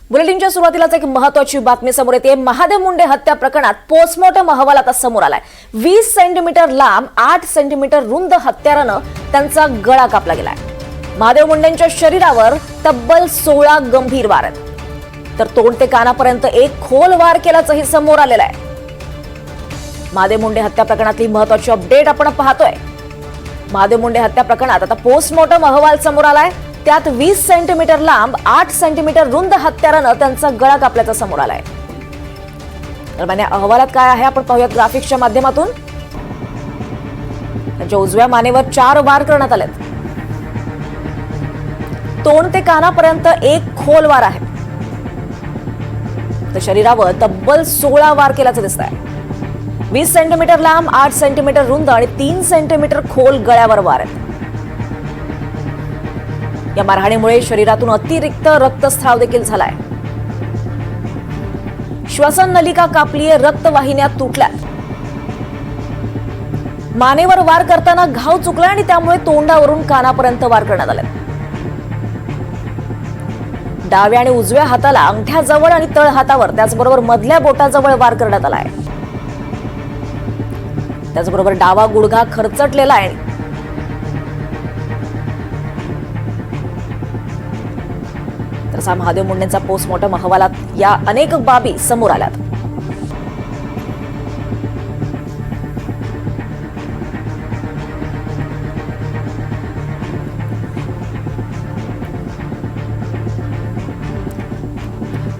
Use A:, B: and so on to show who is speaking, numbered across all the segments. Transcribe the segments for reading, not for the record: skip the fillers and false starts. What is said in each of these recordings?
A: बुलेटिनच्या सुरुवातीलाच एक महत्त्वाची बातमी समोर येते। महादेव मुंडे हत्या प्रकरणात पोस्टमॉर्टम अहवाल आता समोर आलाय। 20 सेंटीमीटर लांब 8 सेंटीमीटर रुंद हत्यारानं त्यांचा गळा कापला गेलाय। महादेव मुंडेंच्या शरीरावर तब्बल 16 गंभीर वार आहेत, तर तोंड ते कानापर्यंत एक खोल वार केल्याचंही समोर आलेलं आहे। महादेव मुंडे हत्या प्रकरणातली महत्त्वाची अपडेट आपण पाहतोय। महादेव मुंडे हत्या प्रकरणात आता पोस्टमॉर्टम अहवाल समोर आलाय। त्यात 20 सेंटीमीटर लांब 8 सेंटीमीटर रुंद हत्यारानं त्यांचा गळा कापल्याचं समोर आलाय। दरम्यान या अहवालात काय आहे आपण पाहूया ग्राफिक्सच्या माध्यमातून। त्यांच्या उजव्या मानेवर 4 वार करण्यात आलेत। तोंड ते कानापर्यंत एक खोल वार आहे, तर शरीरावर तब्बल 16 वार केल्याचं दिसतंय। 20 सेंटीमीटर लांब 8 सेंटीमीटर रुंद आणि 3 सेंटीमीटर खोल गळ्यावर वार आहेत। या मारहाणीमुळे शरीरातून अतिरिक्त रक्तस्राव देखील झालाय। श्वसन नलिका कापलीय, रक्तवाहिन्या तुटल्यात। मानेवर वार करताना घाव चुकला आणि त्यामुळे तोंडावरून कानापर्यंत वार करण्यात आले। डाव्या आणि उजव्या हाताला अंगठ्याजवळ आणि तळ हातावर, त्याचबरोबर मधल्या बोटाजवळ वार करण्यात आलाय। त्याचबरोबर डावा गुडघा खरचटलेला आहे। तर महादेव मुंडेंचा पोस्टमॉर्टम अहवालात या अनेक बाबी समोर आल्यात।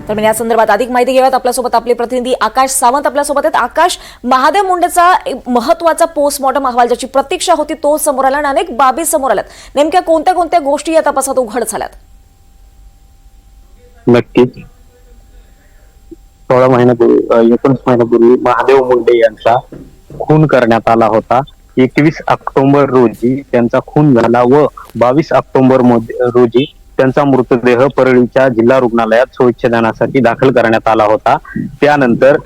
A: तर या संदर्भात अधिक माहिती घेऊयात। आपल्यासोबत आपले प्रतिनिधी आकाश सावंत आपल्यासोबत आहेत। आकाश, महादेव मुंडेचा महत्त्वाचा पोस्टमॉर्टम अहवाल ज्याची प्रतीक्षा होती तो समोर आला आणि अनेक बाबी समोर आल्यात। नेमक्या कोणत्या कोणत्या गोष्टी या तपासात उघड झाल्यात?
B: नक्कीच 19 महिन्यापूर्वी महादेव मुंडे यांचा खून करण्यात आला होता। 21 ऑक्टोबर रोजी त्यांचा खून झाला व 22 ऑक्टोबर रोजी त्यांचा मृतदेह परळीच्या जिल्हा रुग्णालयात शवविच्छेदनासाठी दाखल करण्यात आला होता। त्यानंतर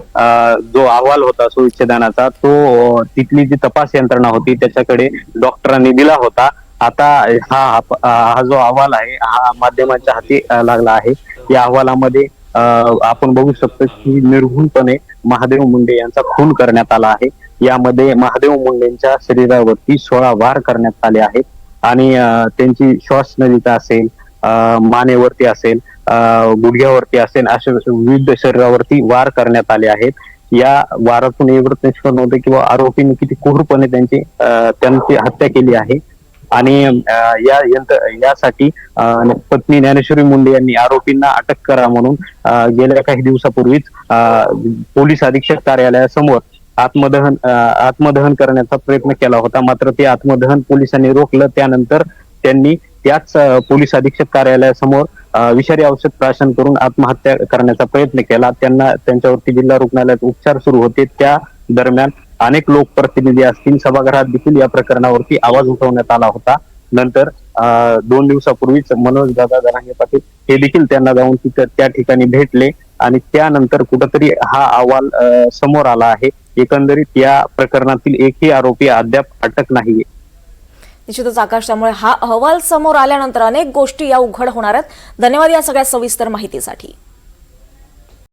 B: जो अहवाल होता शवविच्छेदनाचा तो तिथली जी तपास यंत्रणा होती त्याच्याकडे डॉक्टरांनी दिला होता। आता हा जो अहवाल आहे हा माध्यमांच्या हाती लागला आहे। या अहवालामध्ये आपण बघू शकतो की निर्घृणपणे महादेव मुंडे यांचा खून करण्यात आला आहे। यामध्ये महादेव मुंडेंच्या शरीरावरती 16 वार करण्यात आले आहेत आणि त्यांची श्वासनलिका असेल, मानेवरती असेल, गुडघ्यावरती असेल, अशा विविध शरीरावरती वार करण्यात आले आहेत। या वारातून एवढंच निष्पन्न होते किंवा आरोपींनी किती क्रूरपणे त्यांची हत्या केली आहे। आणि यासाठी पत्नी ज्ञानेश्वरी मुंडे यांनी आरोपींना अटक करा म्हणून गेल्या काही दिवसापूर्वीच पोलीस अधीक्षक कार्यालयासमोर आत्मदहन करण्याचा प्रयत्न केला होता। मात्र ते आत्मदहन पोलिसांनी रोखलं। त्यानंतर त्यांनी त्याच पोलीस अधीक्षक कार्यालयासमोर विषारी औषध प्राशन करून आत्महत्या करण्याचा प्रयत्न केला। त्यांच्यावरती जिल्हा रुग्णालयात उपचार सुरू होते। त्या दरम्यान अनेक लोकप्रतिनिधी असतील, सभागृहात देखील या प्रकरणावरती आवाज उठवण्यात आला होता। नंतर 2 दिवसापूर्वीच मनोज दादा जरांगे पाटील हे देखील त्यांना जाऊन त्या ठिकाणी भेटले आणि त्यानंतर कुठंतरी हा अहवाल समोर आला आहे। एकंदरीत या प्रकरणातील एकही आरोपी अद्याप अटक नाहीये।
A: निश्चितच आकाश, त्यामुळे हा अहवाल समोर आल्यानंतर अनेक गोष्टी या उघड होणार आहेत। धन्यवाद या सगळ्या सविस्तर माहितीसाठी।